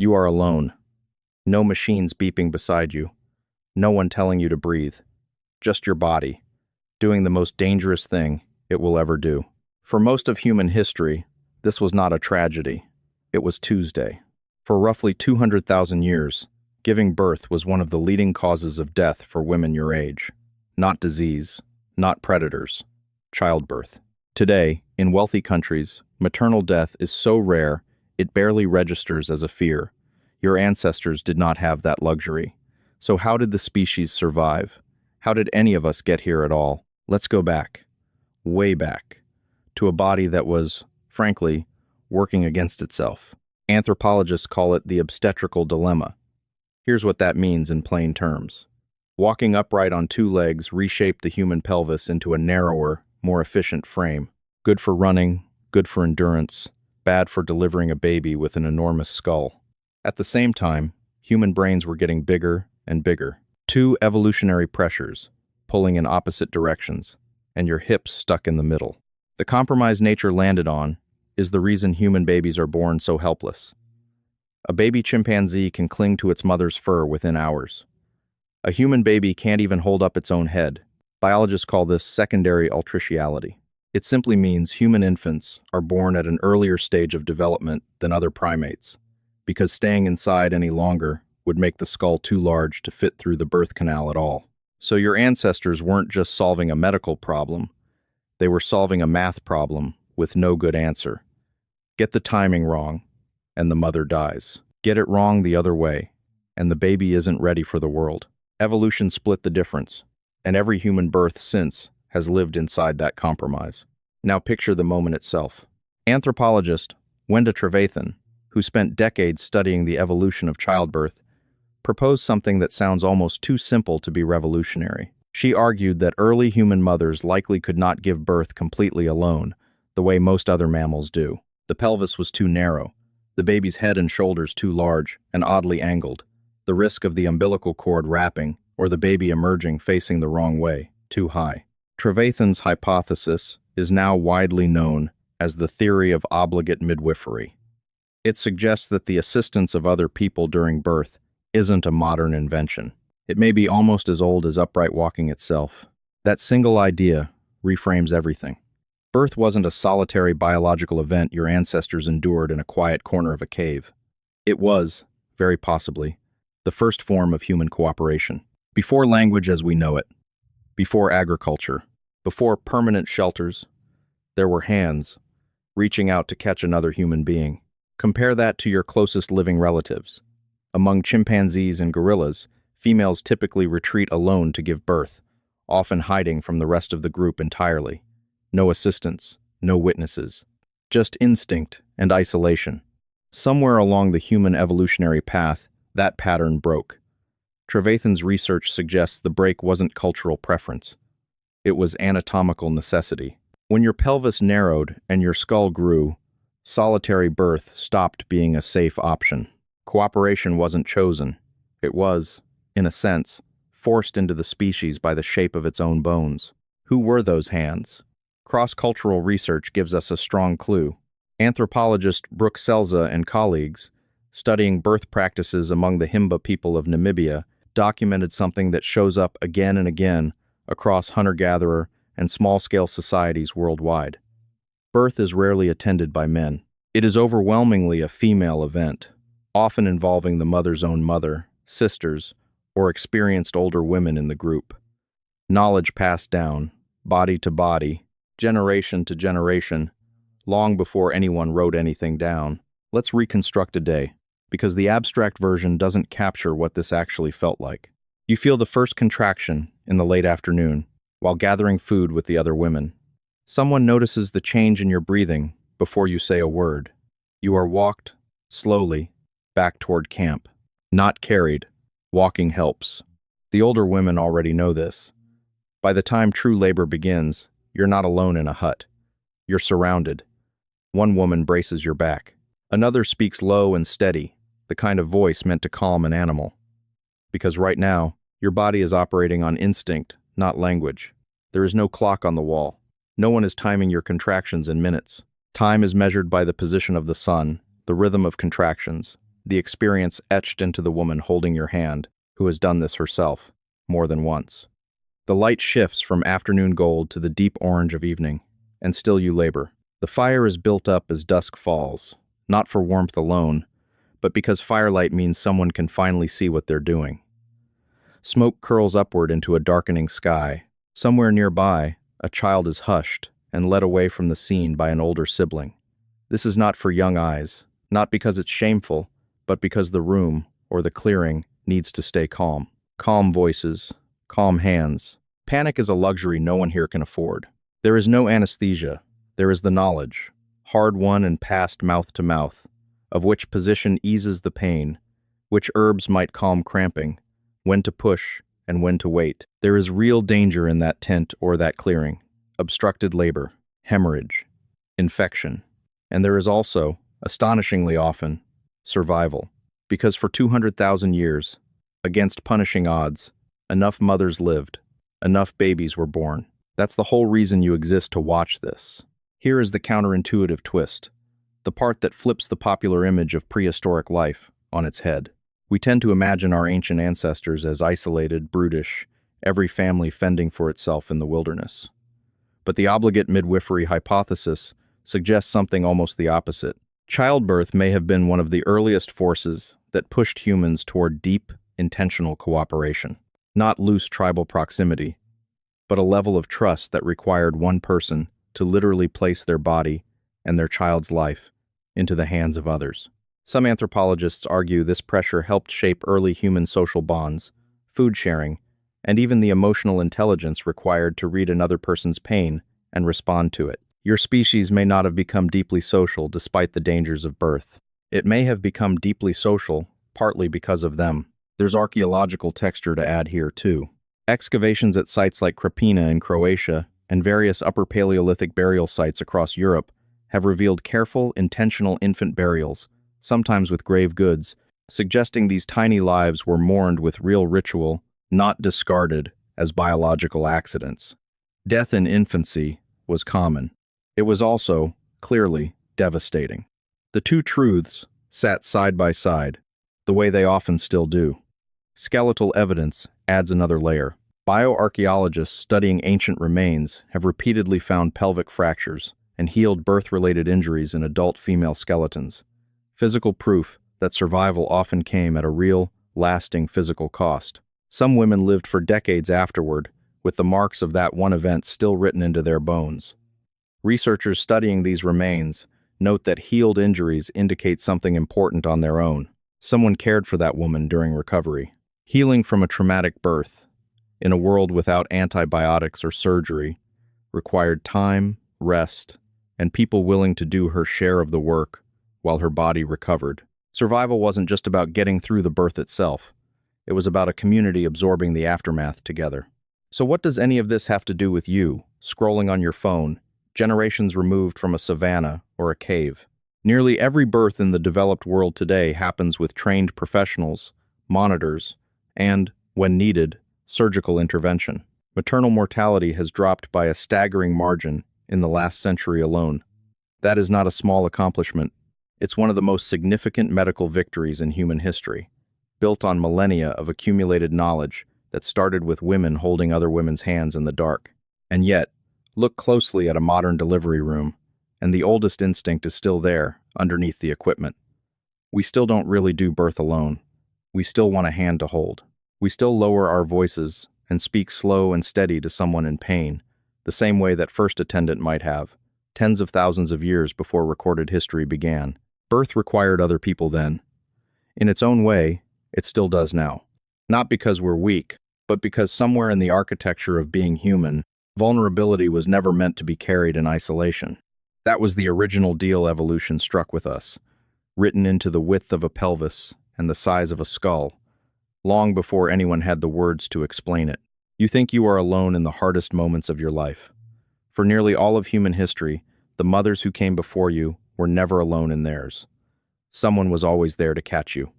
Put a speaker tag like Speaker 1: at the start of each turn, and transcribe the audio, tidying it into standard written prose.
Speaker 1: You are alone. No machines beeping beside you. No one telling you to breathe. Just your body, doing the most dangerous thing it will ever do. For most of human history, this was not a tragedy. It was Tuesday. For roughly 200,000 years, giving birth was one of the leading causes of death for women your age. Not disease, not predators, childbirth. Today, in wealthy countries, maternal death is so rare it barely registers as a fear. Your ancestors did not have that luxury. So how did the species survive? How did any of us get here at all? Let's go back, way back, to a body that was, frankly, working against itself. Anthropologists call it the obstetrical dilemma. Here's what that means in plain terms. Walking upright on two legs reshaped the human pelvis into a narrower, more efficient frame. Good for running, good for endurance, bad for delivering a baby with an enormous skull. At the same time, human brains were getting bigger and bigger. Two evolutionary pressures, pulling in opposite directions, and your hips stuck in the middle. The compromise nature landed on is the reason human babies are born so helpless. A baby chimpanzee can cling to its mother's fur within hours. A human baby can't even hold up its own head. Biologists call this secondary altriciality. It simply means human infants are born at an earlier stage of development than other primates, because staying inside any longer would make the skull too large to fit through the birth canal at all. So your ancestors weren't just solving a medical problem, they were solving a math problem with no good answer. Get the timing wrong, and the mother dies. Get it wrong the other way, and the baby isn't ready for the world. Evolution split the difference, and every human birth since has lived inside that compromise. Now picture the moment itself. Anthropologist Wenda Trevathan, who spent decades studying the evolution of childbirth, proposed something that sounds almost too simple to be revolutionary. She argued that early human mothers likely could not give birth completely alone, the way most other mammals do. The pelvis was too narrow, the baby's head and shoulders too large and oddly angled, the risk of the umbilical cord wrapping or the baby emerging facing the wrong way too high. Trevathan's hypothesis is now widely known as the theory of obligate midwifery. It suggests that the assistance of other people during birth isn't a modern invention. It may be almost as old as upright walking itself. That single idea reframes everything. Birth wasn't a solitary biological event your ancestors endured in a quiet corner of a cave. It was, very possibly, the first form of human cooperation. Before language as we know it, before agriculture, before permanent shelters, there were hands reaching out to catch another human being. Compare that to your closest living relatives. Among chimpanzees and gorillas, females typically retreat alone to give birth, often hiding from the rest of the group entirely. No assistance, no witnesses, just instinct and isolation. Somewhere along the human evolutionary path, that pattern broke. Trevathan's research suggests the break wasn't cultural preference. It was anatomical necessity. When your pelvis narrowed and your skull grew, solitary birth stopped being a safe option. Cooperation wasn't chosen. It was, in a sense, forced into the species by the shape of its own bones. Who were those hands? Cross-cultural research gives us a strong clue. Anthropologist Brooke Selza and colleagues, studying birth practices among the Himba people of Namibia, documented something that shows up again and again across hunter-gatherer and small-scale societies worldwide. Birth is rarely attended by men. It is overwhelmingly a female event, often involving the mother's own mother, sisters, or experienced older women in the group. Knowledge passed down, body to body, generation to generation, long before anyone wrote anything down. Let's reconstruct a day, because the abstract version doesn't capture what this actually felt like. You feel the first contraction in the late afternoon, while gathering food with the other women. Someone notices the change in your breathing before you say a word. You are walked, slowly, back toward camp. Not carried. Walking helps. The older women already know this. By the time true labor begins, you're not alone in a hut. You're surrounded. One woman braces your back. Another speaks low and steady, the kind of voice meant to calm an animal. Because right now, your body is operating on instinct, not language. There is no clock on the wall. No one is timing your contractions in minutes. Time is measured by the position of the sun, the rhythm of contractions, the experience etched into the woman holding your hand, who has done this herself, more than once. The light shifts from afternoon gold to the deep orange of evening, and still you labor. The fire is built up as dusk falls, not for warmth alone, but because firelight means someone can finally see what they're doing. Smoke curls upward into a darkening sky. Somewhere nearby, a child is hushed and led away from the scene by an older sibling. This is not for young eyes, not because it's shameful, but because the room, or the clearing, needs to stay calm. Calm voices, calm hands. Panic is a luxury no one here can afford. There is no anesthesia. There is the knowledge, hard-won and passed mouth to mouth, of which position eases the pain, which herbs might calm cramping, when to push and when to wait. There is real danger in that tent or that clearing. Obstructed labor, hemorrhage, infection. And there is also, astonishingly often, survival. Because for 200,000 years, against punishing odds, enough mothers lived, enough babies were born. That's the whole reason you exist to watch this. Here is the counterintuitive twist, the part that flips the popular image of prehistoric life on its head. We tend to imagine our ancient ancestors as isolated, brutish, every family fending for itself in the wilderness. But the obligate midwifery hypothesis suggests something almost the opposite. Childbirth may have been one of the earliest forces that pushed humans toward deep, intentional cooperation. Not loose tribal proximity, but a level of trust that required one person to literally place their body and their child's life into the hands of others. Some anthropologists argue this pressure helped shape early human social bonds, food sharing, and even the emotional intelligence required to read another person's pain and respond to it. Your species may not have become deeply social despite the dangers of birth. It may have become deeply social partly because of them. There's archaeological texture to add here, too. Excavations at sites like Krapina in Croatia and various Upper Paleolithic burial sites across Europe have revealed careful, intentional infant burials, sometimes with grave goods, suggesting these tiny lives were mourned with real ritual, not discarded as biological accidents. Death in infancy was common. It was also, clearly, devastating. The two truths sat side by side, the way they often still do. Skeletal evidence adds another layer. Bioarchaeologists studying ancient remains have repeatedly found pelvic fractures and healed birth-related injuries in adult female skeletons. Physical proof that survival often came at a real, lasting physical cost. Some women lived for decades afterward, with the marks of that one event still written into their bones. Researchers studying these remains note that healed injuries indicate something important on their own. Someone cared for that woman during recovery. Healing from a traumatic birth, in a world without antibiotics or surgery, required time, rest, and people willing to do her share of the work while her body recovered. Survival wasn't just about getting through the birth itself. It was about a community absorbing the aftermath together. So what does any of this have to do with you, scrolling on your phone, generations removed from a savanna or a cave? Nearly every birth in the developed world today happens with trained professionals, monitors, and, when needed, surgical intervention. Maternal mortality has dropped by a staggering margin in the last century alone. That is not a small accomplishment. It's one of the most significant medical victories in human history, built on millennia of accumulated knowledge that started with women holding other women's hands in the dark. And yet, look closely at a modern delivery room, and the oldest instinct is still there, underneath the equipment. We still don't really do birth alone. We still want a hand to hold. We still lower our voices and speak slow and steady to someone in pain, the same way that first attendant might have, tens of thousands of years before recorded history began. Birth required other people then. In its own way, it still does now. Not because we're weak, but because somewhere in the architecture of being human, vulnerability was never meant to be carried in isolation. That was the original deal evolution struck with us, written into the width of a pelvis and the size of a skull, long before anyone had the words to explain it. You think you are alone in the hardest moments of your life. For nearly all of human history, the mothers who came before you were never alone in theirs. Someone was always there to catch you.